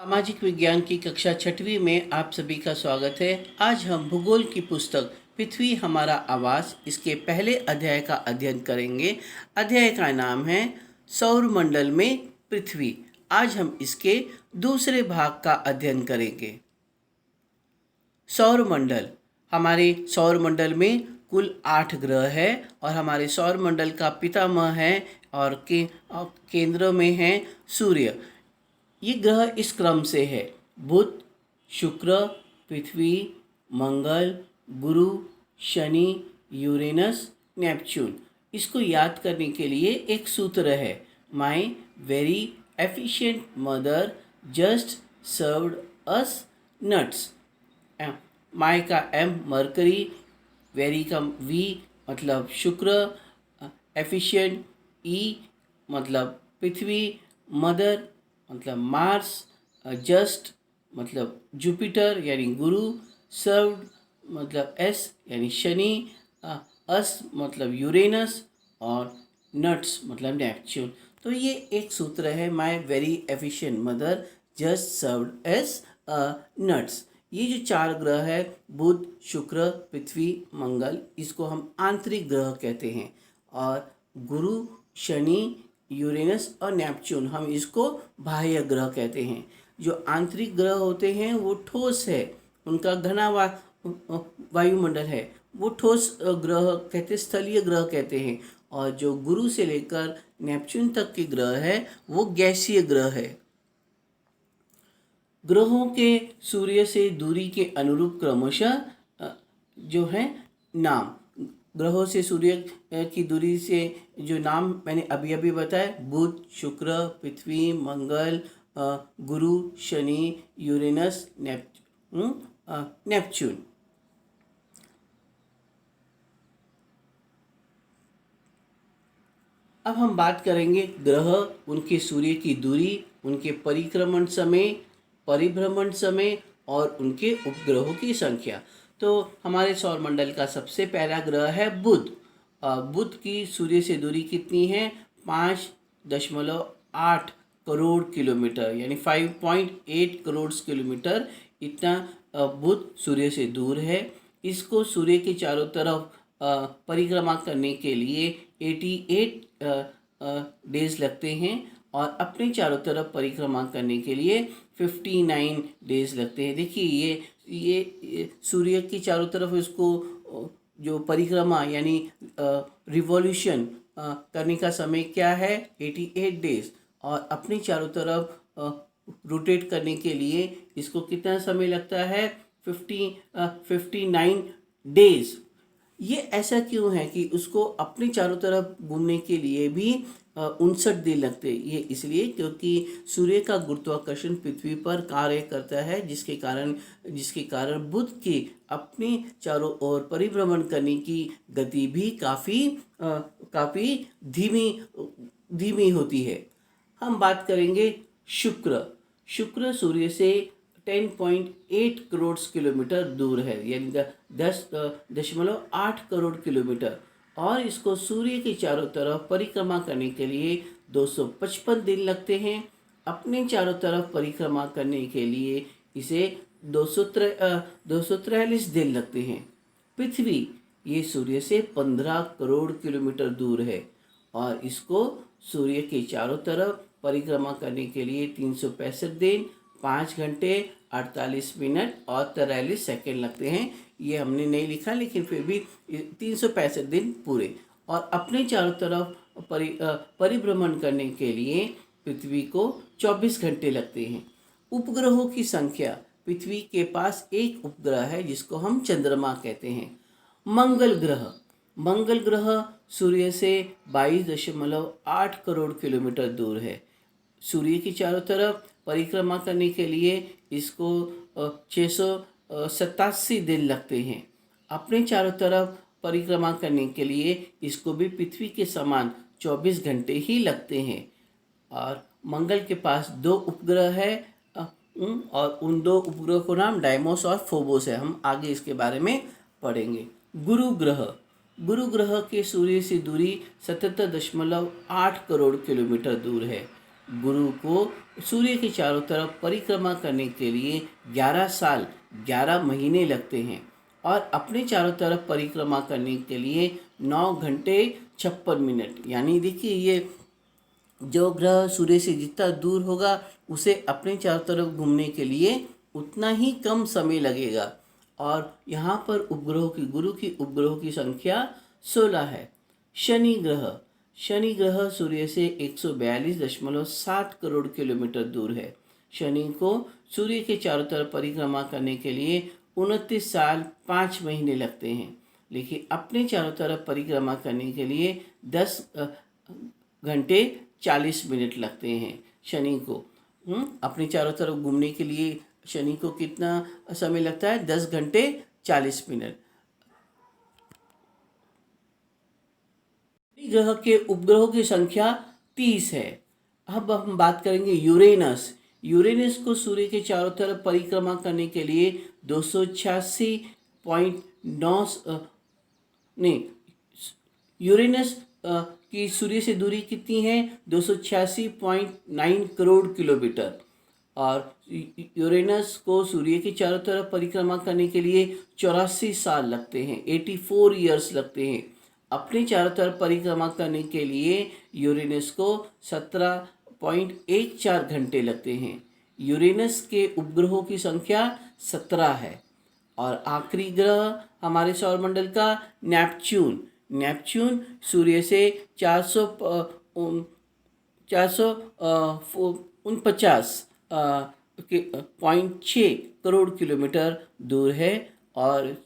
सामाजिक विज्ञान की कक्षा छठवीं में आप सभी का स्वागत है। आज हम भूगोल की पुस्तक पृथ्वी हमारा आवास इसके पहले अध्याय का अध्ययन करेंगे। अध्याय का नाम है सौरमंडल में पृथ्वी। आज हम इसके दूसरे भाग का अध्ययन करेंगे। सौरमंडल। हमारे सौरमंडल में कुल 8 ग्रह है और हमारे सौरमंडल का पितामह है और केंद्र में है सूर्य। ये ग्रह इस क्रम से है: बुध, शुक्र, पृथ्वी, मंगल, गुरु, शनि, यूरेनस, नेपच्यून। इसको याद करने के लिए एक सूत्र है: my very efficient mother just served us nuts. My का एम मरकरी, वेरी का वी मतलब शुक्र, एफिशिएंट ई मतलब पृथ्वी, मदर मतलब मार्स, जस्ट मतलब जुपिटर यानी गुरु, सर्व्ड मतलब एस यानी शनि, अस मतलब यूरेनस और नट्स मतलब नेपच्यून। तो ये एक सूत्र है: my very efficient mother just served S nuts. ये जो 4 ग्रह है, बुध, शुक्र, पृथ्वी, मंगल, इसको हम आंतरिक ग्रह कहते हैं। और गुरु, शनि, यूरेनस और नेपच्यून हम इसको बाह्य ग्रह कहते हैं। जो आंतरिक ग्रह होते हैं वो ठोस है, उनका घना वायुमंडल है, वो ठोस ग्रह कहते, स्थलीय ग्रह कहते हैं। और जो गुरु से लेकर नेपच्यून तक के ग्रह है वो गैसीय ग्रह है। ग्रहों के सूर्य से दूरी के अनुरूप क्रमशः जो है नाम, ग्रहों से सूर्य की दूरी से जो नाम मैंने अभी अभी बताया: बुध, शुक्र, पृथ्वी, मंगल, गुरु, शनि, यूरेनस, नेपच्यून। अब हम बात करेंगे ग्रह, उनके सूर्य की दूरी, उनके परिभ्रमण समय और उनके उपग्रहों की संख्या। तो हमारे सौरमंडल का सबसे पहला ग्रह है बुध। बुध की सूर्य से दूरी कितनी है? 5.8 करोड़ किलोमीटर यानी 5.8 करोड़ किलोमीटर, इतना बुध सूर्य से दूर है। इसको सूर्य के चारों तरफ परिक्रमा करने के लिए 88 डेज लगते हैं और अपने चारों तरफ परिक्रमा करने के लिए 59 डेज लगते हैं। देखिए ये सूर्य की चारों तरफ इसको जो परिक्रमा यानी रिवॉल्यूशन करने का समय क्या है? 88 डेज। और अपने चारों तरफ रोटेट करने के लिए इसको कितना समय लगता है? 59 डेज। ये ऐसा क्यों है कि उसको अपने चारों तरफ घूमने के लिए भी 59 दिन लगते हैं? ये इसलिए क्योंकि सूर्य का गुरुत्वाकर्षण पृथ्वी पर कार्य करता है, जिसके कारण बुध की अपने चारों ओर परिभ्रमण करने की गति भी काफ़ी धीमी होती है। हम बात करेंगे शुक्र सूर्य से 10.8 करोड़ किलोमीटर दूर है यानी 10.8 करोड़ किलोमीटर, और इसको सूर्य के चारों तरफ परिक्रमा करने के लिए 255 दिन लगते हैं। अपने चारों तरफ परिक्रमा करने के लिए इसे 243 दिन लगते हैं। पृथ्वी, ये सूर्य से 15 करोड़ किलोमीटर दूर है और इसको सूर्य के चारों तरफ परिक्रमा करने के लिए 365 दिन, 5 घंटे 48 मिनट और 43 सेकेंड लगते हैं। ये हमने नहीं लिखा, लेकिन फिर भी 365 दिन पूरे। और अपने चारों तरफ परिभ्रमण करने के लिए पृथ्वी को 24 घंटे लगते हैं। उपग्रहों की संख्या: पृथ्वी के पास एक उपग्रह है जिसको हम चंद्रमा कहते हैं। मंगल ग्रह सूर्य से 22.8 करोड़ किलोमीटर दूर है। सूर्य की चारों तरफ परिक्रमा करने के लिए इसको 687 दिन लगते हैं। अपने चारों तरफ परिक्रमा करने के लिए इसको भी पृथ्वी के समान 24 घंटे ही लगते हैं। और मंगल के पास 2 उपग्रह है और उन 2 उपग्रह को नाम डाइमोस और फोबोस है। हम आगे इसके बारे में पढ़ेंगे। गुरु ग्रह के सूर्य से दूरी 77.8 करोड़ किलोमीटर दूर है। गुरु को सूर्य के चारों तरफ परिक्रमा करने के लिए 11 साल 11 महीने लगते हैं और अपने चारों तरफ परिक्रमा करने के लिए 9 घंटे 56 मिनट। यानी देखिए, ये जो ग्रह सूर्य से जितना दूर होगा उसे अपने चारों तरफ घूमने के लिए उतना ही कम समय लगेगा। और यहाँ पर उपग्रहों की गुरु की उपग्रहों की संख्या 16 है। शनि ग्रह सूर्य से 142.7 करोड़ किलोमीटर दूर है। शनि को सूर्य के चारों तरफ परिक्रमा करने के लिए 29 साल 5 महीने लगते हैं, लेकिन अपने चारों तरफ परिक्रमा करने के लिए 10 घंटे 40 मिनट लगते हैं शनि को। अपने चारों तरफ घूमने के लिए शनि को कितना समय लगता है? 10 घंटे 40 मिनट। ग्रह के उपग्रहों की संख्या 30 है। अब हम बात करेंगे यूरेनस। यूरेनस को सूर्य के चारों तरफ परिक्रमा करने के लिए 286.9 नहीं, यूरेनस की सूर्य से दूरी कितनी है? 286.9 करोड़ किलोमीटर। और यूरेनस को सूर्य के चारों तरफ परिक्रमा करने के लिए 84 साल लगते हैं, 84 ईयर्स लगते हैं। अपने चारों तरफ परिक्रमा करने के लिए यूरेनस को 17.14 घंटे लगते हैं। यूरेनस के उपग्रहों की संख्या 17 है। और आखिरी ग्रह हमारे सौरमंडल का नेपच्यून। नेपच्यून सूर्य से 449.6 करोड़ किलोमीटर दूर है। और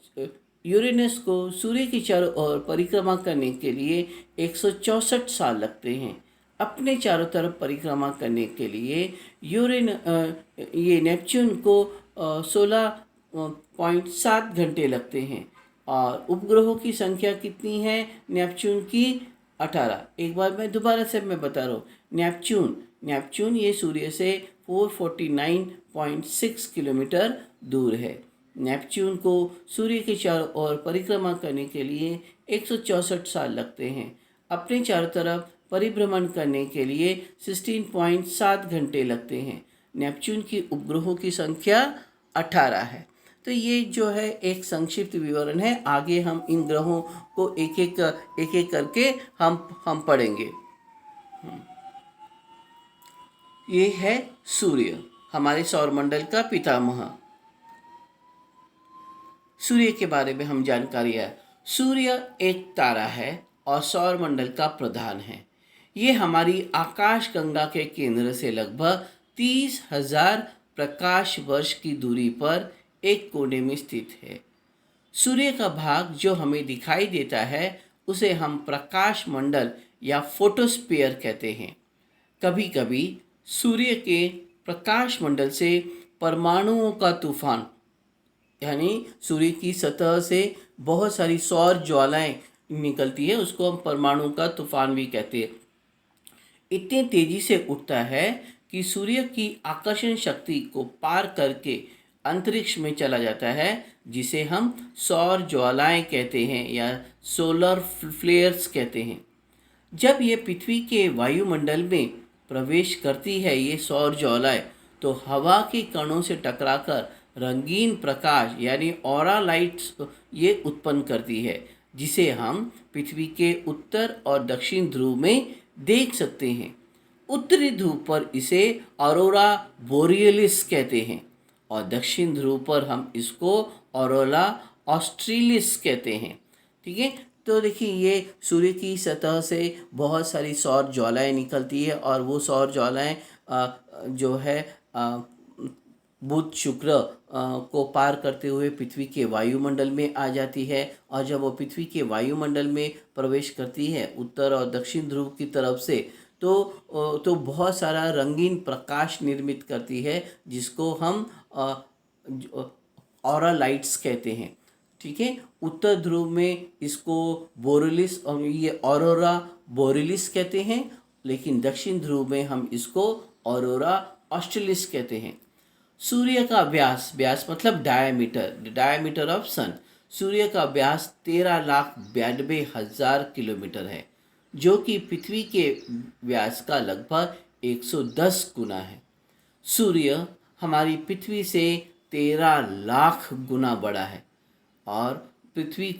यूरेनस को सूर्य की चारों ओर परिक्रमा करने के लिए 164 साल लगते हैं। अपने चारों तरफ परिक्रमा करने के लिए ये नेपच्यून को 16.7 घंटे लगते हैं। और उपग्रहों की संख्या कितनी है नेपच्यून की? 18। एक बार मैं दोबारा से बता रहा हूँ। नेपच्यून ये सूर्य से 449.6 किलोमीटर दूर है। नेपच्यून को सूर्य के चारों ओर परिक्रमा करने के लिए 164 साल लगते हैं। अपने चारों तरफ परिभ्रमण करने के लिए 16.7 घंटे लगते हैं। नेपच्यून की उपग्रहों की संख्या 18 है। तो ये जो है एक संक्षिप्त विवरण है। आगे हम इन ग्रहों को एक एक करके हम पढ़ेंगे। ये है सूर्य, हमारे सौरमंडल का पितामह। सूर्य के बारे में हम जानकारी है। सूर्य एक तारा है और सौरमंडल का प्रधान है। ये हमारी आकाश गंगा के केंद्र से लगभग 30,000 प्रकाश वर्ष की दूरी पर एक कोने में स्थित है। सूर्य का भाग जो हमें दिखाई देता है उसे हम प्रकाश मंडल या फोटोस्फीयर कहते हैं। कभी कभी सूर्य के प्रकाश मंडल से परमाणुओं का तूफान, यानी सूर्य की सतह से बहुत सारी सौर ज्वालाएं निकलती है, उसको हम परमाणु का तूफान भी कहते हैं। इतनी तेजी से उठता है कि सूर्य की आकर्षण शक्ति को पार करके अंतरिक्ष में चला जाता है, जिसे हम सौर ज्वालाएं कहते हैं या सोलर फ्लेयर्स कहते हैं। जब ये पृथ्वी के वायुमंडल में प्रवेश करती है ये सौर ज्वालाएं, तो हवा के कणों से टकराकर रंगीन प्रकाश यानी ऑरा लाइट्स ये उत्पन्न करती है, जिसे हम पृथ्वी के उत्तर और दक्षिण ध्रुव में देख सकते हैं। उत्तरी ध्रुव पर इसे ऑरोरा बोरियलिस कहते हैं और दक्षिण ध्रुव पर हम इसको ऑरोरा ऑस्ट्रेलिस कहते हैं। ठीक है, तो देखिए ये सूर्य की सतह से बहुत सारी सौर ज्वालाएं निकलती है और वो सौर ज्वालाएं जो है बुध शुक्र को पार करते हुए पृथ्वी के वायुमंडल में आ जाती है। और जब वो पृथ्वी के वायुमंडल में प्रवेश करती है उत्तर और दक्षिण ध्रुव की तरफ से, तो बहुत सारा रंगीन प्रकाश निर्मित करती है, जिसको हम ऑरा लाइट्स कहते हैं। ठीक है, उत्तर ध्रुव में इसको बोरेलिस और ये ऑरोरा बोरेलिस कहते हैं, लेकिन दक्षिण ध्रुव में हम इसको ऑरोरा ऑस्ट्रेलिस कहते हैं। सूर्य का व्यास मतलब डायमीटर ऑफ सन। सूर्य का व्यास 13,92,000 किलोमीटर है, जो कि पृथ्वी के व्यास का लगभग 110 गुना है। सूर्य हमारी पृथ्वी से 13 लाख गुना बड़ा है और पृथ्वी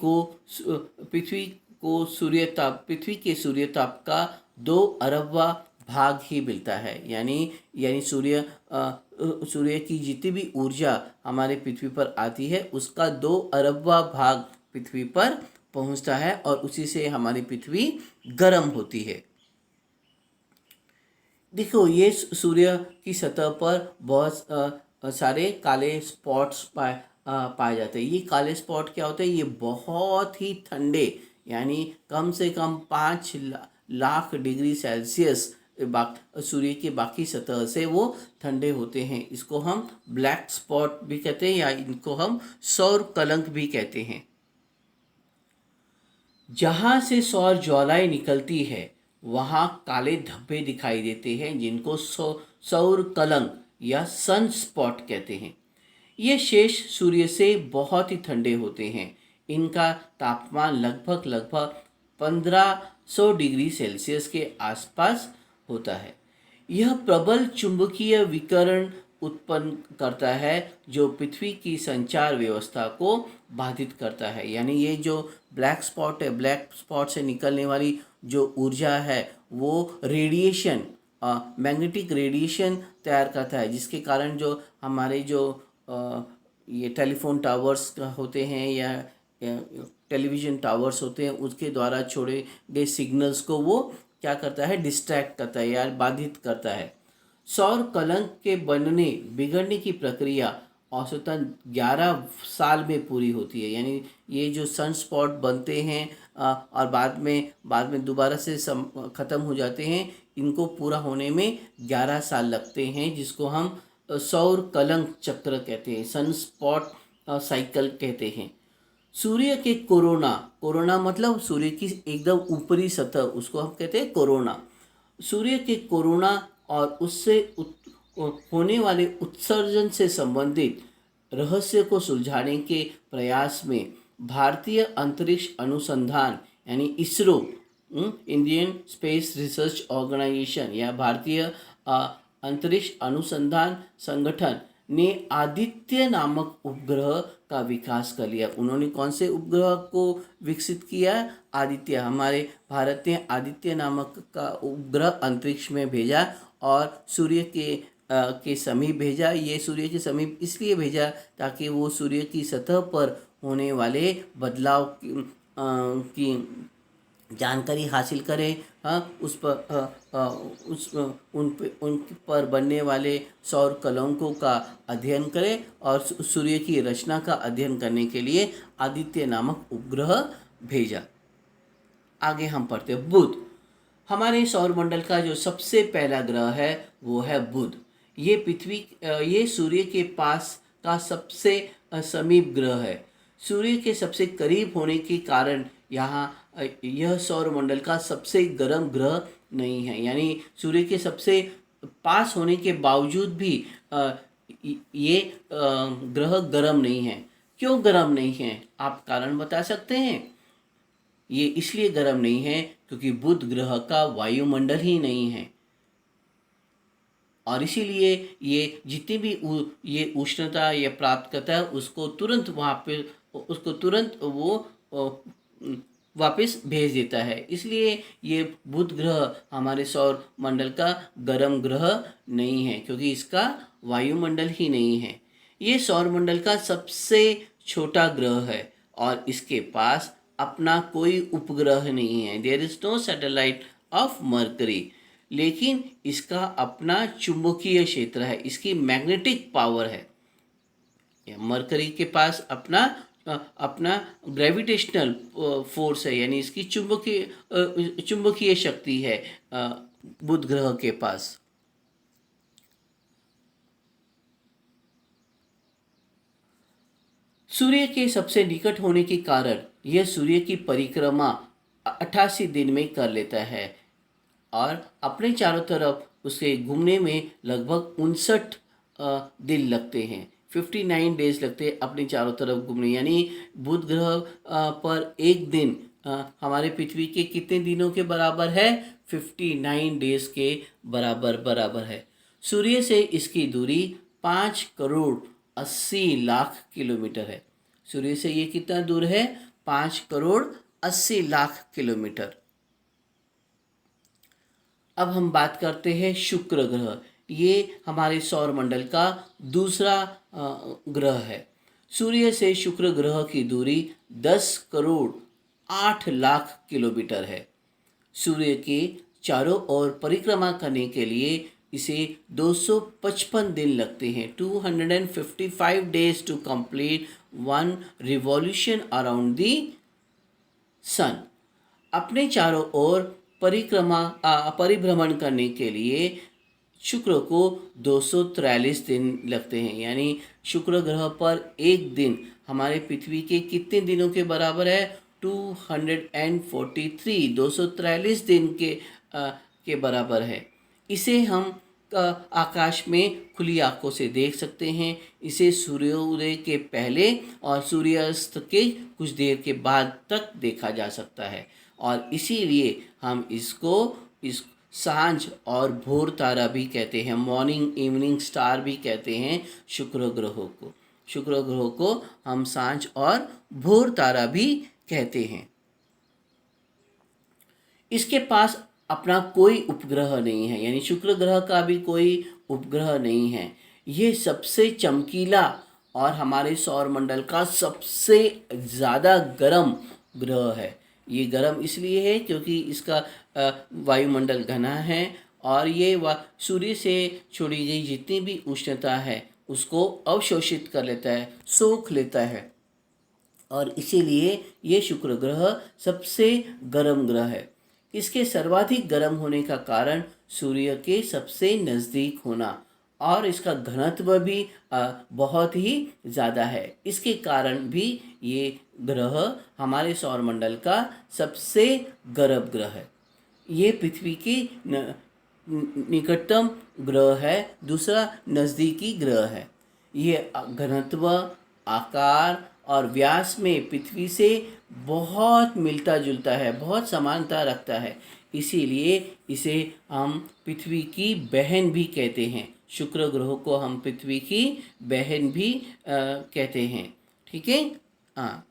के सूर्य ताप का 2 अरबवां भाग ही मिलता है। यानी सूर्य की जितनी भी ऊर्जा हमारे पृथ्वी पर आती है उसका 2 अरबवां भाग पृथ्वी पर पहुंचता है और उसी से हमारी पृथ्वी गर्म होती है। देखो, ये सूर्य की सतह पर बहुत सारे काले स्पॉट्स पाए जाते हैं। ये काले स्पॉट क्या होते हैं? ये बहुत ही ठंडे, यानी कम से कम 5 लाख डिग्री सेल्सियस सूर्य के बाकी सतह से वो ठंडे होते हैं। इसको हम ब्लैक स्पॉट भी कहते हैं या इनको हम सौर कलंक भी कहते हैं। जहाँ से सौर ज्वालाएं निकलती है वहाँ काले धब्बे दिखाई देते हैं जिनको सौर कलंक या सन स्पॉट कहते हैं। ये शेष सूर्य से बहुत ही ठंडे होते हैं। इनका तापमान लगभग 1500 डिग्री सेल्सियस के आसपास होता है। यह प्रबल चुंबकीय विकिरण उत्पन्न करता है जो पृथ्वी की संचार व्यवस्था को बाधित करता है। यानी ये जो ब्लैक स्पॉट है, ब्लैक स्पॉट से निकलने वाली जो ऊर्जा है वो रेडिएशन, मैग्नेटिक रेडिएशन तैयार करता है, जिसके कारण जो हमारे जो ये टेलीफोन टावर्स होते हैं या टेलीविज़न टावर्स होते हैं उसके द्वारा छोड़े गए सिग्नल्स को वो क्या करता है? डिस्ट्रैक्ट करता है या बाधित करता है। सौर कलंक के बिगड़ने की प्रक्रिया औसतन 11 साल में पूरी होती है। यानी ये जो सन स्पॉट बनते हैं और बाद में दोबारा से ख़त्म हो जाते हैं, इनको पूरा होने में 11 साल लगते हैं, जिसको हम सौर कलंक चक्र कहते हैं, सन स्पॉट साइकिल कहते हैं। सूर्य के कोरोना मतलब सूर्य की एकदम ऊपरी सतह, उसको हम कहते हैं कोरोना। सूर्य के कोरोना और उससे होने वाले उत्सर्जन से संबंधित रहस्य को सुलझाने के प्रयास में भारतीय अंतरिक्ष अनुसंधान यानी ISRO, Indian Space Research Organisation या भारतीय अंतरिक्ष अनुसंधान संगठन ने आदित्य नामक उपग्रह का विकास कर लिया। उन्होंने कौन से उपग्रह को विकसित किया? आदित्य। हमारे भारत ने आदित्य नामक का उपग्रह अंतरिक्ष में भेजा और सूर्य के समीप भेजा। ये सूर्य के समीप इसलिए भेजा ताकि वो सूर्य की सतह पर होने वाले बदलाव की जानकारी हासिल करें। उस पर बनने वाले सौर कलंकों का अध्ययन करें और सूर्य की रचना का अध्ययन करने के लिए आदित्य नामक उपग्रह भेजा। आगे हम पढ़ते हैं बुध। हमारे सौरमंडल का जो सबसे पहला ग्रह है वो है बुध। ये सूर्य के पास का सबसे समीप ग्रह है। सूर्य के सबसे करीब होने के कारण यह सौरमंडल का सबसे गर्म ग्रह नहीं है। यानी सूर्य के सबसे पास होने के बावजूद भी ये ग्रह गर्म नहीं है। क्यों गर्म नहीं है? आप कारण बता सकते हैं? ये इसलिए गर्म नहीं है क्योंकि बुध ग्रह का वायुमंडल ही नहीं है और इसीलिए ये जितनी भी ये उष्णता ये प्राप्त करता है उसको तुरंत वो वापस भेज देता है। इसलिए ये बुध ग्रह हमारे सौर मंडल का गर्म ग्रह नहीं है क्योंकि इसका वायुमंडल ही नहीं है। ये सौर मंडल का सबसे छोटा ग्रह है और इसके पास अपना कोई उपग्रह नहीं है। There is no satellite of Mercury. लेकिन इसका अपना चुंबकीय क्षेत्र है, इसकी मैग्नेटिक पावर है। मरकरी के पास अपना ग्रेविटेशनल फोर्स है, यानी इसकी चुंबकीय शक्ति है बुध ग्रह के पास। सूर्य के सबसे निकट होने के कारण यह सूर्य की परिक्रमा 88 दिन में कर लेता है और अपने चारों तरफ उसे घूमने में लगभग 59 दिन लगते हैं। 59 डेज लगते हैं अपने चारों तरफ घूमने। यानी बुध ग्रह पर एक दिन हमारे पृथ्वी के कितने दिनों के बराबर है? 59 डेज के बराबर है। सूर्य से इसकी दूरी 5 करोड़ 80 लाख किलोमीटर है। सूर्य से ये कितना दूर है? 5 करोड़ 80 लाख किलोमीटर। अब हम बात करते हैं शुक्र ग्रह। ये हमारे सौर मंडल का दूसरा ग्रह है। सूर्य से शुक्र ग्रह की दूरी 10 करोड़ 8 लाख किलोमीटर है। सूर्य के चारों ओर परिक्रमा करने के लिए इसे 255 दिन लगते हैं। 255 days to complete one revolution around the sun. अपने चारों ओर परिभ्रमण करने के लिए शुक्र को 243 दिन लगते हैं। यानी शुक्र ग्रह पर एक दिन हमारे पृथ्वी के कितने दिनों के बराबर है? 243, 243 दिन के बराबर है। इसे हम आकाश में खुली आंखों से देख सकते हैं। इसे सूर्योदय के पहले और सूर्यास्त के कुछ देर के बाद तक देखा जा सकता है, और इसीलिए हम इस सांझ और भोर तारा भी कहते हैं, मॉर्निंग इवनिंग स्टार भी कहते हैं शुक्र ग्रहों को। शुक्र ग्रहों को हम सांझ और भोर तारा भी कहते हैं। इसके पास अपना कोई उपग्रह नहीं है, यानी शुक्र ग्रह का भी कोई उपग्रह नहीं है। ये सबसे चमकीला और हमारे सौर मंडल का सबसे ज़्यादा गर्म ग्रह है। ये गर्म इसलिए है क्योंकि इसका वायुमंडल घना है, और ये सूर्य से छोड़ी गई जितनी भी उष्णता है उसको अवशोषित कर लेता है, सोख लेता है, और इसीलिए ये शुक्र ग्रह सबसे गर्म ग्रह है। इसके सर्वाधिक गर्म होने का कारण सूर्य के सबसे नज़दीक होना और इसका घनत्व भी बहुत ही ज़्यादा है। इसके कारण भी ये ग्रह हमारे सौरमंडल का सबसे गर्म ग्रह है। ये पृथ्वी की निकटतम ग्रह है, दूसरा नज़दीकी ग्रह है। ये घनत्व, आकार और व्यास में पृथ्वी से बहुत मिलता जुलता है, बहुत समानता रखता है। इसीलिए इसे हम पृथ्वी की बहन भी कहते हैं। शुक्र ग्रह को हम पृथ्वी की बहन भी कहते हैं। ठीक है। हाँ,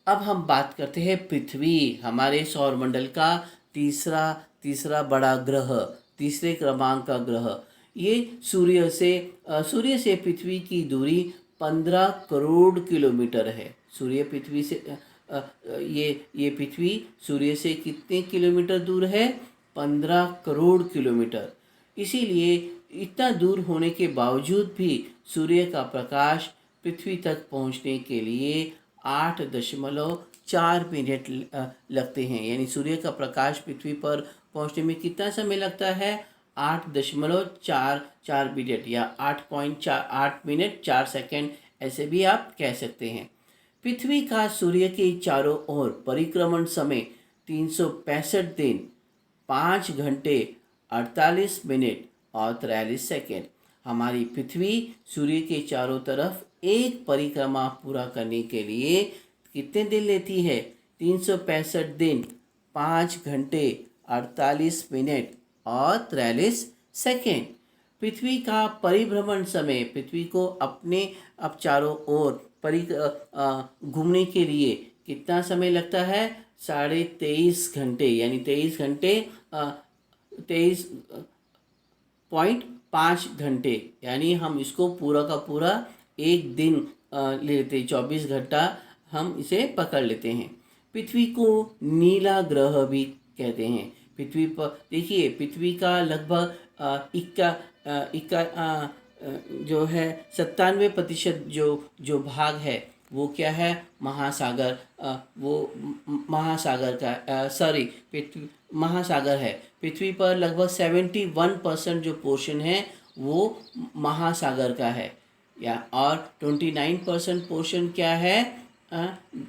अब हम बात करते हैं पृथ्वी, हमारे सौरमंडल का तीसरा बड़ा ग्रह, तीसरे क्रमांक का ग्रह। ये सूर्य से पृथ्वी की दूरी 15 करोड़ किलोमीटर है। सूर्य पृथ्वी से ये पृथ्वी सूर्य से कितने किलोमीटर दूर है? 15 करोड़ किलोमीटर। इसीलिए इतना दूर होने के बावजूद भी सूर्य का प्रकाश पृथ्वी तक पहुंचने के लिए 8.4 मिनट लगते हैं। यानी सूर्य का प्रकाश पृथ्वी पर पहुंचने में कितना समय लगता है? 8.44 मिनट या 8 मिनट 4 सेकंड, ऐसे भी आप कह सकते हैं। पृथ्वी का सूर्य के चारों ओर परिक्रमण समय 365 दिन, 5 घंटे 48 मिनट और 43 सेकंड। हमारी पृथ्वी सूर्य के चारों तरफ एक परिक्रमा पूरा करने के लिए कितने दिन लेती है? 365 दिन, 5 घंटे 48 मिनट और 43 सेकेंड। पृथ्वी का परिभ्रमण समय, पृथ्वी को अपने अब चारों ओर घूमने के लिए कितना समय लगता है? 23.5 घंटे, यानी 23 घंटे 23.5 घंटे, यानी हम इसको पूरा का पूरा एक दिन ले लेते हैं, 24 घंटा हम इसे पकड़ लेते हैं। पृथ्वी को नीला ग्रह भी कहते हैं। पृथ्वी पर देखिए, पृथ्वी का लगभग जो है 97% जो भाग है वो क्या है? महासागर, वो महासागर का पृथ्वी महासागर है। पृथ्वी पर लगभग 71% जो पोर्शन है वो महासागर का है, और 29% पोर्शन क्या है?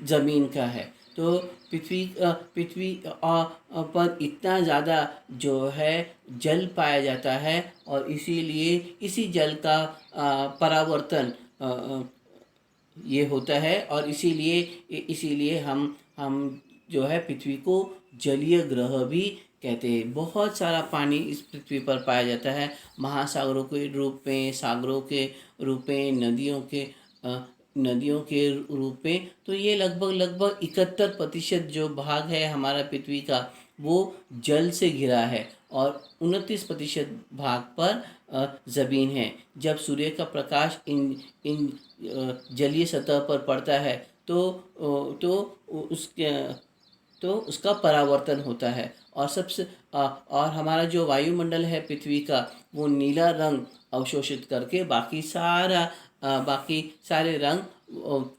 ज़मीन का है। तो पृथ्वी पर इतना ज़्यादा जो है जल पाया जाता है, और इसीलिए इसी जल का परावर्तन ये होता है, और इसीलिए हम हम जो है पृथ्वी को जलीय ग्रह भी कहते हैं। बहुत सारा पानी इस पृथ्वी पर पाया जाता है, महासागरों के रूप में, सागरों के रूप में, नदियों के रूप में। तो ये लगभग लगभग 71% जो भाग है हमारा पृथ्वी का, वो जल से घिरा है, और 29% भाग पर ज़मीन है। जब सूर्य का प्रकाश इन इन जलीय सतह पर पड़ता है तो उसके तो उसका परावर्तन होता है, और और हमारा जो वायुमंडल है पृथ्वी का, वो नीला रंग अवशोषित करके बाकी सारे रंग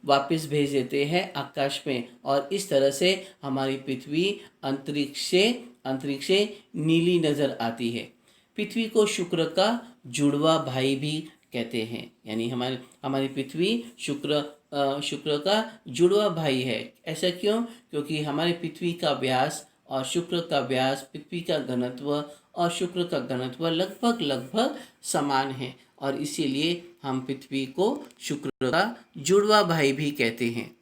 वापस भेज देते हैं आकाश में, और इस तरह से हमारी पृथ्वी अंतरिक्ष से नीली नज़र आती है। पृथ्वी को शुक्र का जुड़वा भाई भी कहते हैं, यानी हमारी पृथ्वी शुक्र का जुड़वा भाई है। ऐसा क्यों? क्योंकि हमारे पृथ्वी का व्यास और शुक्र का व्यास, पृथ्वी का घनत्व और शुक्र का घनत्व लगभग लगभग समान है, और इसीलिए हम पृथ्वी को शुक्र का जुड़वा भाई भी कहते हैं।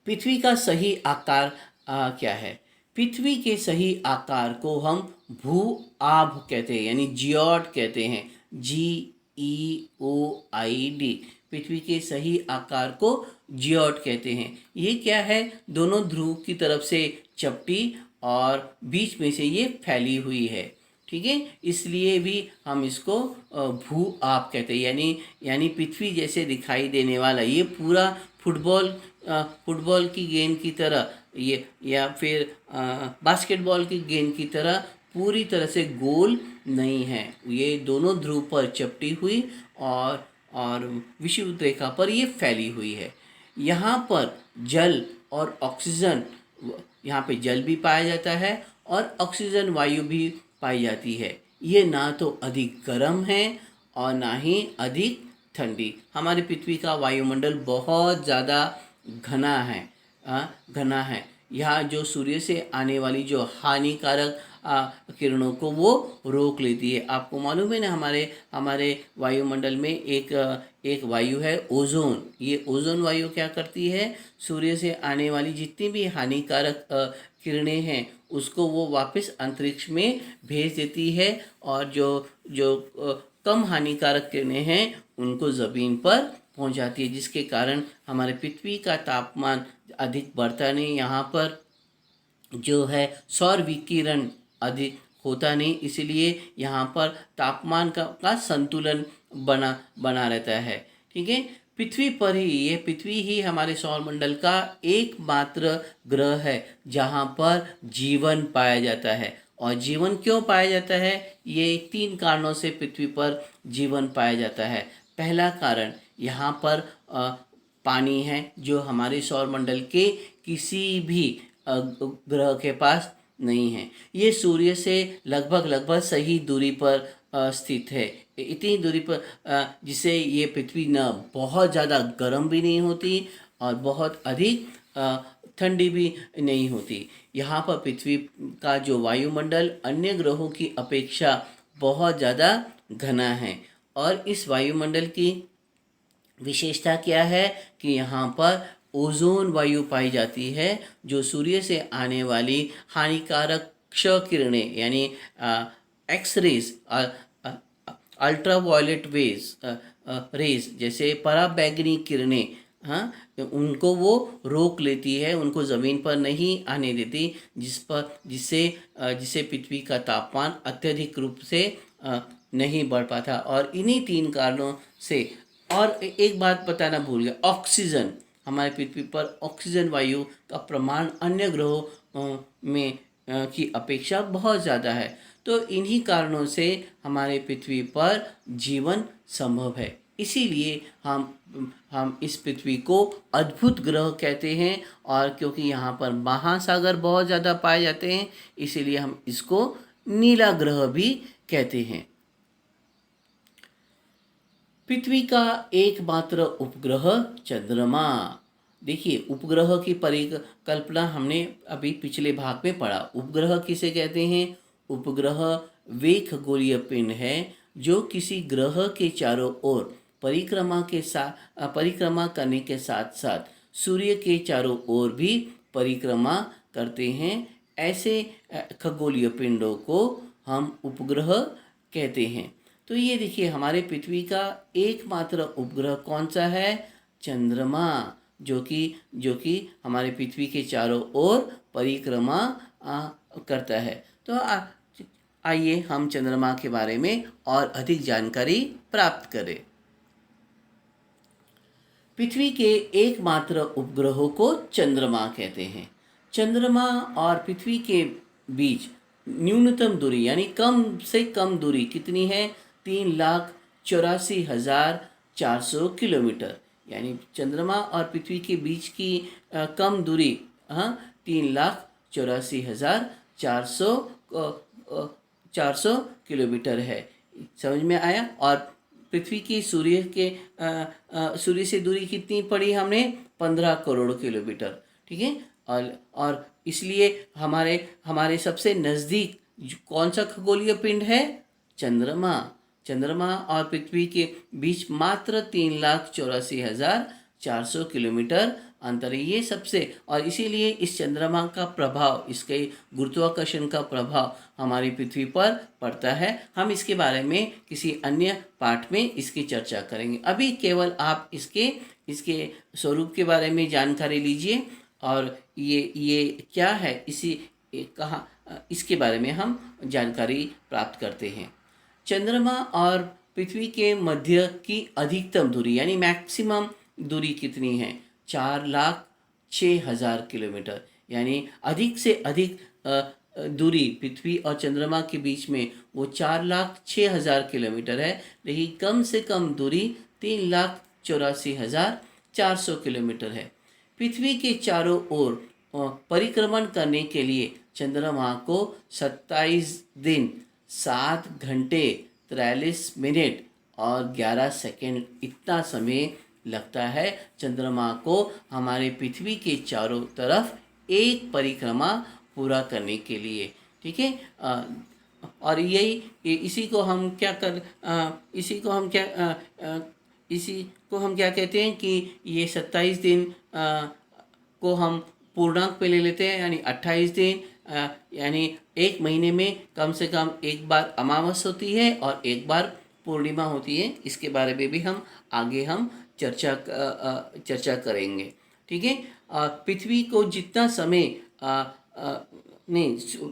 पृथ्वी का सही आकार क्या है? पृथ्वी के सही आकार को हम भू आभ कहते हैं, यानी जियोड कहते हैं। GEOID। पृथ्वी के सही आकार को जियोड कहते हैं। ये क्या है? दोनों ध्रुव की तरफ से चपटी और बीच में से ये फैली हुई है, ठीक है। इसलिए भी हम इसको भू आप कहते हैं, यानी पृथ्वी जैसे दिखाई देने वाला ये पूरा फुटबॉल की गेंद की तरह, ये या फिर बास्केटबॉल की गेंद की तरह पूरी तरह से गोल नहीं है। ये दोनों ध्रुव पर चपटी हुई और विषुवत रेखा पर ये फैली हुई है। यहाँ पर जल और ऑक्सीजन, यहाँ पे जल भी पाया जाता है और ऑक्सीजन वायु भी पाई जाती है। ये ना तो अधिक गर्म है और ना ही अधिक ठंडी। हमारी पृथ्वी का वायुमंडल बहुत ज़्यादा घना है। यहाँ जो सूर्य से आने वाली जो हानिकारक किरणों को वो रोक लेती है। आपको मालूम है ना, हमारे वायुमंडल में एक वायु है ओजोन। ये ओजोन वायु क्या करती है? सूर्य से आने वाली जितनी भी हानिकारक किरणें हैं उसको वो वापस अंतरिक्ष में भेज देती है, और जो कम हानिकारक किरणें हैं उनको ज़मीन पर पहुंचाती है, जिसके कारण हमारे पृथ्वी का तापमान अधिक बढ़ता नहीं। यहाँ पर जो है सौर विकिरण अधिक होता नहीं, इसलिए यहाँ पर तापमान का संतुलन बना रहता है, ठीक है। पृथ्वी ही हमारे सौरमंडल का एकमात्र ग्रह है जहाँ पर जीवन पाया जाता है। और जीवन क्यों पाया जाता है? ये 3 कारणों से पृथ्वी पर जीवन पाया जाता है। पहला कारण, यहाँ पर पानी है जो हमारे सौरमंडल के किसी भी ग्रह के पास नहीं है। ये सूर्य से लगभग सही दूरी पर स्थित है, इतनी दूरी पर जिससे ये पृथ्वी न बहुत ज़्यादा गर्म भी नहीं होती और बहुत अधिक ठंडी भी नहीं होती। यहाँ पर पृथ्वी का जो वायुमंडल अन्य ग्रहों की अपेक्षा बहुत ज़्यादा घना है, और इस वायुमंडल की विशेषता क्या है कि यहाँ पर ओजोन वायु पाई जाती है, जो सूर्य से आने वाली हानिकारक क्ष किरणें यानी एक्स रेज, अल्ट्रावायलेट रेज जैसे पराबैंगनी किरणें, हाँ, उनको वो रोक लेती है, उनको ज़मीन पर नहीं आने देती, जिससे पृथ्वी का तापमान अत्यधिक रूप से नहीं बढ़ पाता। और इन्हीं 3 कारणों से, और एक बात बताना भूल गया, ऑक्सीजन, हमारे पृथ्वी पर ऑक्सीजन वायु का प्रमाण अन्य ग्रहों में की अपेक्षा बहुत ज़्यादा है। तो इन्हीं कारणों से हमारे पृथ्वी पर जीवन संभव है। इसीलिए हम इस पृथ्वी को अद्भुत ग्रह कहते हैं, और क्योंकि यहाँ पर महासागर बहुत ज़्यादा पाए जाते हैं, इसीलिए हम इसको नीला ग्रह भी कहते हैं। पृथ्वी का एकमात्र उपग्रह चंद्रमा। देखिए, उपग्रह की परिकल्पना हमने अभी पिछले भाग में पढ़ा। उपग्रह किसे कहते हैं? उपग्रह वे खगोलीय पिंड है जो किसी ग्रह के चारों ओर परिक्रमा करने के साथ साथ सूर्य के चारों ओर भी परिक्रमा करते हैं। ऐसे खगोलीय पिंडों को हम उपग्रह कहते हैं। तो ये देखिए, हमारे पृथ्वी का एकमात्र उपग्रह कौन सा है? चंद्रमा, जो कि हमारे पृथ्वी के चारों ओर परिक्रमा करता है। तो आइए हम चंद्रमा के बारे में और अधिक जानकारी प्राप्त करें। पृथ्वी के एकमात्र उपग्रहों को चंद्रमा कहते हैं। चंद्रमा और पृथ्वी के बीच न्यूनतम दूरी यानी कम से कम दूरी कितनी है? 3,84,400 किलोमीटर। यानी चंद्रमा और पृथ्वी के बीच की कम दूरी 3,84,400 किलोमीटर है। समझ में आया? और पृथ्वी की सूर्य से दूरी कितनी पड़ी हमने? 15 करोड़ किलोमीटर। ठीक है। और इसलिए हमारे सबसे नज़दीक कौन सा खगोलीय पिंड है? चंद्रमा। चंद्रमा और पृथ्वी के बीच मात्र 3,84,400 किलोमीटर अंतर है। ये सबसे, और इसीलिए इस चंद्रमा का प्रभाव, इसके गुरुत्वाकर्षण का प्रभाव हमारी पृथ्वी पर पड़ता है। हम इसके बारे में किसी अन्य पाठ में इसकी चर्चा करेंगे। अभी केवल आप इसके स्वरूप के बारे में जानकारी लीजिए, और ये क्या है, इसके बारे में हम जानकारी प्राप्त करते हैं। चंद्रमा और पृथ्वी के मध्य की अधिकतम दूरी यानी मैक्सिमम दूरी कितनी है? 4,06,000 किलोमीटर। यानी अधिक से अधिक दूरी पृथ्वी और चंद्रमा के बीच में वो 4,06,000 किलोमीटर है। लेकिन कम से कम दूरी 3,84,400 किलोमीटर है। पृथ्वी के चारों ओर परिक्रमण करने के लिए चंद्रमा को 27 दिन 7 घंटे 43 मिनट और 11 सेकंड इतना समय लगता है चंद्रमा को हमारे पृथ्वी के चारों तरफ एक परिक्रमा पूरा करने के लिए। ठीक है। और इसी को हम क्या कहते हैं कि ये 27 दिन को हम पूर्णांक पे ले लेते हैं, यानी 28 दिन, यानी एक महीने में कम से कम एक बार अमावस होती है और एक बार पूर्णिमा होती है। इसके बारे में भी हम आगे चर्चा करेंगे। ठीक है। पृथ्वी को जितना समय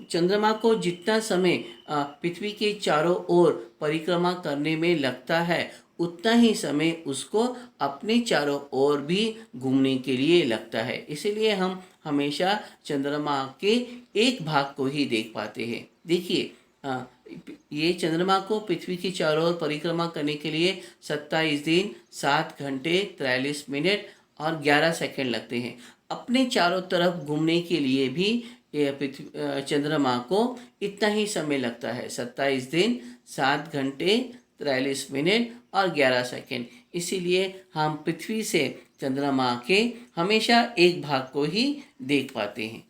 चंद्रमा को जितना समय पृथ्वी के चारों ओर परिक्रमा करने में लगता है, उतना ही समय उसको अपने चारों ओर भी घूमने के लिए लगता है। इसीलिए हम हमेशा चंद्रमा के एक भाग को ही देख पाते हैं। देखिए, ये चंद्रमा को पृथ्वी की चारों ओर परिक्रमा करने के लिए 27 दिन 7 घंटे 43 मिनट और 11 सेकंड लगते हैं। अपने चारों तरफ घूमने के लिए भी चंद्रमा को इतना ही समय लगता है, 27 दिन 7 घंटे 43 मिनट और 11 सेकंड। इसीलिए हम पृथ्वी से चंद्रमा के हमेशा एक भाग को ही देख पाते हैं।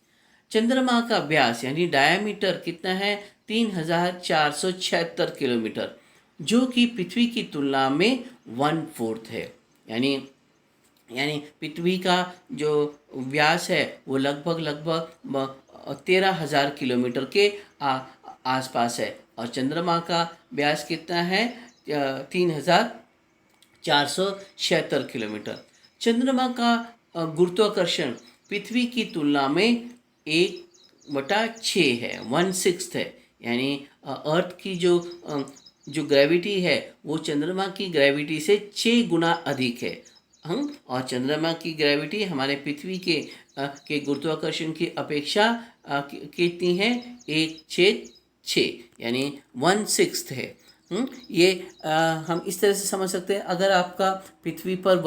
चंद्रमा का व्यास यानी डायमीटर कितना है? 3,476 किलोमीटर, जो कि पृथ्वी की तुलना में 1/4 है। यानी पृथ्वी का जो व्यास है वो लगभग 13,000 किलोमीटर के आसपास है, और चंद्रमा का व्यास कितना है? 3,476 किलोमीटर। चंद्रमा का गुरुत्वाकर्षण पृथ्वी की तुलना में 1/6 है, 1/6 है। यानी अर्थ की जो ग्रेविटी है वो चंद्रमा की ग्रेविटी से 6 गुना अधिक है। और चंद्रमा की ग्रेविटी हमारे पृथ्वी के गुरुत्वाकर्षण की अपेक्षा कितनी है? 1/6 यानी 1/6 है। ये हम इस तरह से समझ सकते हैं। अगर आपका पृथ्वी पर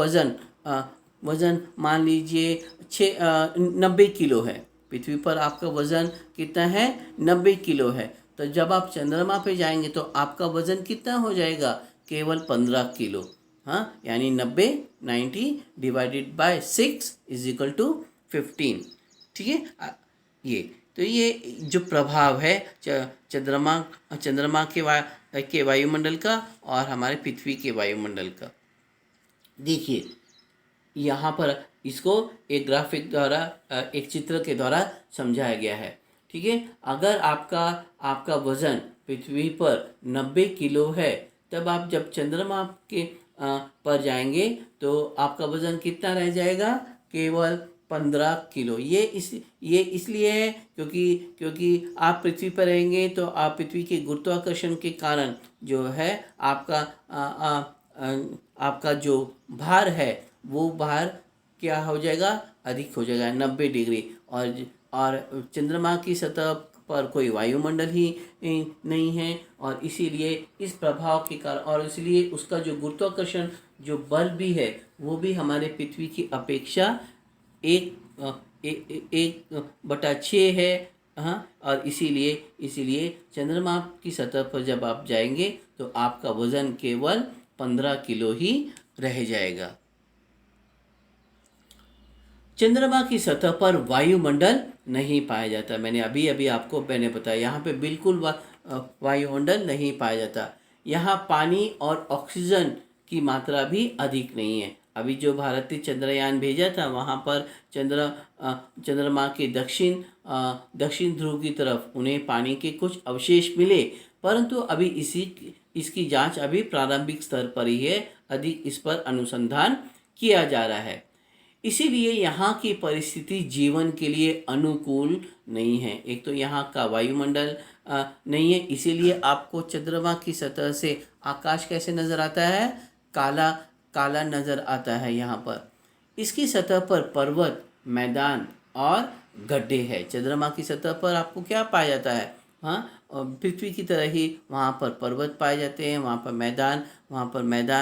वज़न मान लीजिए 90 किलो है, पृथ्वी पर आपका वज़न कितना है? 90 किलो है। तो जब आप चंद्रमा पे जाएंगे तो आपका वज़न कितना हो जाएगा? केवल 15 किलो। यानी 90 डिवाइडेड बाय 6 = 15। ठीक है। ये जो प्रभाव है चंद्रमा के वायुमंडल का और हमारे पृथ्वी के वायुमंडल का। देखिए, यहाँ पर इसको एक ग्राफिक द्वारा एक चित्र के द्वारा समझाया गया है। ठीक है, अगर आपका आपका वज़न पृथ्वी पर 90 किलो है, तब आप जब चंद्रमा के पर जाएंगे तो आपका वज़न कितना रह जाएगा? केवल 15 किलो। ये इसलिए है क्योंकि आप पृथ्वी पर रहेंगे तो आप पृथ्वी के गुरुत्वाकर्षण के कारण जो है आपका आपका जो भार है वो भार क्या हो जाएगा? अधिक हो जाएगा, 90 डिग्री। और चंद्रमा की सतह पर कोई वायुमंडल ही नहीं है, और इसीलिए इस प्रभाव के कारण और इसलिए उसका जो गुरुत्वाकर्षण जो बल भी है वो भी हमारे पृथ्वी की अपेक्षा 1/6 है। हाँ, और इसीलिए चंद्रमा की सतह पर जब आप जाएंगे तो आपका वज़न केवल 15 किलो ही रह जाएगा। चंद्रमा की सतह पर वायुमंडल नहीं पाया जाता। मैंने अभी मैंने बताया, यहाँ पे बिल्कुल वायुमंडल नहीं पाया जाता। यहाँ पानी और ऑक्सीजन की मात्रा भी अधिक नहीं है। अभी जो भारतीय चंद्रयान भेजा था वहाँ पर चंद्रमा के दक्षिण ध्रुव की तरफ उन्हें पानी के कुछ अवशेष मिले, परंतु अभी इसकी जांच अभी प्रारंभिक स्तर पर ही है। अधिक इस पर अनुसंधान किया जा रहा है। इसीलिए यहाँ की परिस्थिति जीवन के लिए अनुकूल नहीं है। एक तो यहाँ का वायुमंडल नहीं है, इसीलिए आपको चंद्रमा की सतह से आकाश कैसे नज़र आता है? काला काला नज़र आता है यहाँ पर। इसकी सतह पर पर्वत, मैदान और गड्ढे हैं। चंद्रमा की सतह पर आपको क्या पाया जाता है? हाँ, पृथ्वी की तरह ही वहाँ पर पर्वत पाए जाते हैं, वहाँ पर मैदान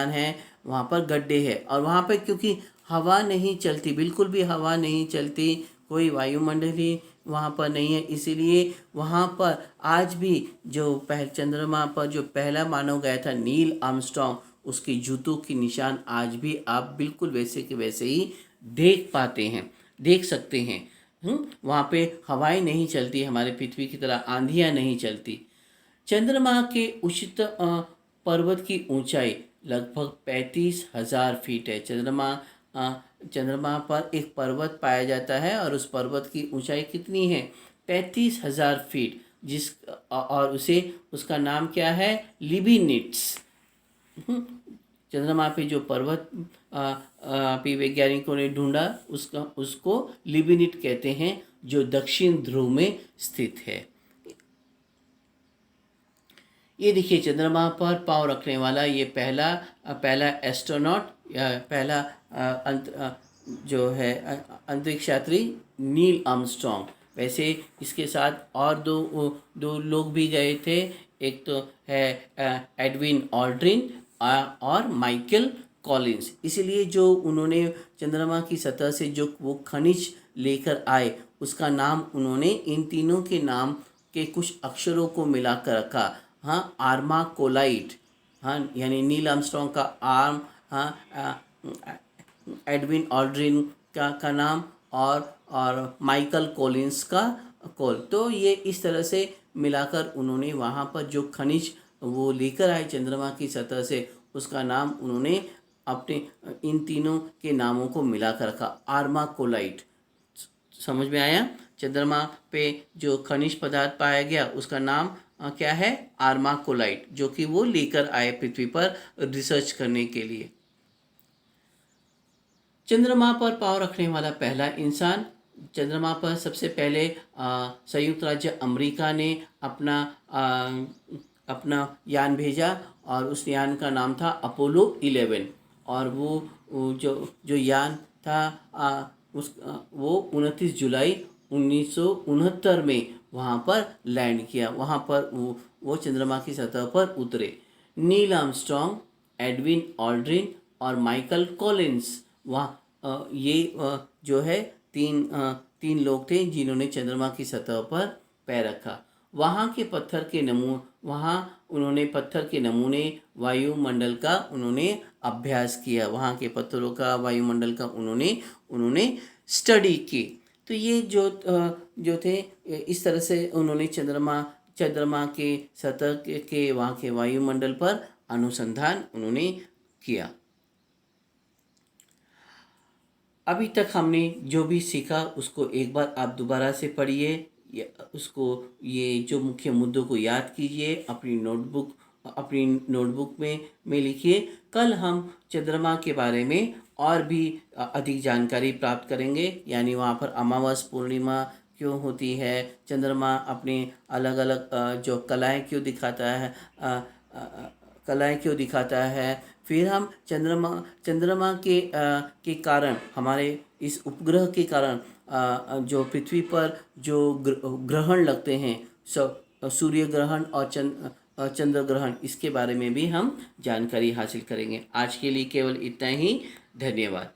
है, वहाँ पर गड्ढे हैं, और वहाँ पर क्योंकि हवा नहीं चलती, बिल्कुल भी हवा नहीं चलती, कोई वायुमंडल ही वहाँ पर नहीं है, इसीलिए वहाँ पर आज भी जो चंद्रमा पर जो पहला मानव गया था नील आर्मस्ट्रॉन्ग, उसके जूतों की निशान आज भी आप बिल्कुल वैसे के वैसे ही देख सकते हैं। वहाँ पे हवाएं नहीं चलती, हमारे पृथ्वी की तरह आंधियाँ नहीं चलती। चंद्रमा के उच्चतम पर्वत की ऊंचाई लगभग 35,000 फीट है। चंद्रमा पर एक पर्वत पाया जाता है और उस पर्वत की ऊंचाई कितनी है? 35,000 फीट। और उसका नाम क्या है? लिबिनिट्स। चंद्रमा पे जो पर्वत पे वैज्ञानिकों ने ढूंढा उसको लिबिनिट कहते हैं, जो दक्षिण ध्रुव में स्थित है। ये देखिए, चंद्रमा पर पाँव रखने वाला ये पहला एस्ट्रोनॉट या पहला जो है अंतरिक्ष यात्री नील आर्मस्ट्रॉन्ग। वैसे इसके साथ और दो लोग भी गए थे। एक तो है एडविन ऑल्ड्रिन और माइकल कॉलिंस। इसीलिए जो उन्होंने चंद्रमा की सतह से जो वो खनिज लेकर आए उसका नाम उन्होंने इन तीनों के नाम के कुछ अक्षरों को मिलाकर रखा। हाँ, आर्माकोलाइट। हाँ, यानी नील आर्मस्ट्रॉन्ग का आर्म, हाँ, एडविन ऑल्ड्रिन का नाम, और माइकल कॉलिंस का कॉल। तो ये इस तरह से मिलाकर उन्होंने वहाँ पर जो खनिज वो लेकर आए चंद्रमा की सतह से, उसका नाम उन्होंने अपने इन तीनों के नामों को मिलाकर रखा, आर्माकोलाइट। समझ में आया? चंद्रमा पे जो खनिज पदार्थ पाया गया उसका नाम क्या है? आर्माकोलाइट, जो कि वो लेकर आए पृथ्वी पर रिसर्च करने के लिए। चंद्रमा पर पाँव रखने वाला पहला इंसान। चंद्रमा पर सबसे पहले संयुक्त राज्य अमेरिका ने अपना यान भेजा, और उस यान का नाम था अपोलो 11। और वो जो यान था वो 29 जुलाई 1969 में वहाँ पर लैंड किया। वहाँ पर वो चंद्रमा की सतह पर उतरे। नील आर्मस्ट्रॉन्ग, एडविन ऑल्ड्रिन और माइकल कॉलिंस, वहाँ ये जो है तीन लोग थे जिन्होंने चंद्रमा की सतह पर पैर रखा। वहाँ उन्होंने पत्थर के नमूने वायुमंडल का उन्होंने अभ्यास किया। वहाँ के पत्थरों का, वायुमंडल का उन्होंने स्टडी की। तो ये जो थे, इस तरह से उन्होंने चंद्रमा के सतह के वहाँ के वायुमंडल पर अनुसंधान उन्होंने किया। 1969 में उन्होंने 1969 में उन्होंने चंद्रमा की सतह पर पैर रखा। वहाँ के पत्थरों का, वायुमंडल का उन्होंने स्टडी की। तो ये जो इससे उन्होंने चंद्रमा के सतह के के वायुमंडल पर अनुसंधान उन्होंने किया। अभी तक हमने जो भी सीखा उसको एक बार आप दोबारा से पढ़िए, उसको ये जो मुख्य मुद्दों को याद कीजिए, अपनी नोटबुक में लिखिए। कल हम चंद्रमा के बारे में और भी अधिक जानकारी प्राप्त करेंगे, यानी वहाँ पर अमावस पूर्णिमा क्यों होती है, चंद्रमा अपने अलग अलग जो कलाएं क्यों दिखाता है, कलाएं क्यों दिखाता है। फिर हम चंद्रमा के कारण, हमारे इस उपग्रह के कारण जो पृथ्वी पर जो ग्रहण लगते हैं, सूर्य ग्रहण और चंद्र ग्रहण, इसके बारे में भी हम जानकारी हासिल करेंगे। आज के लिए केवल इतना ही। धन्यवाद।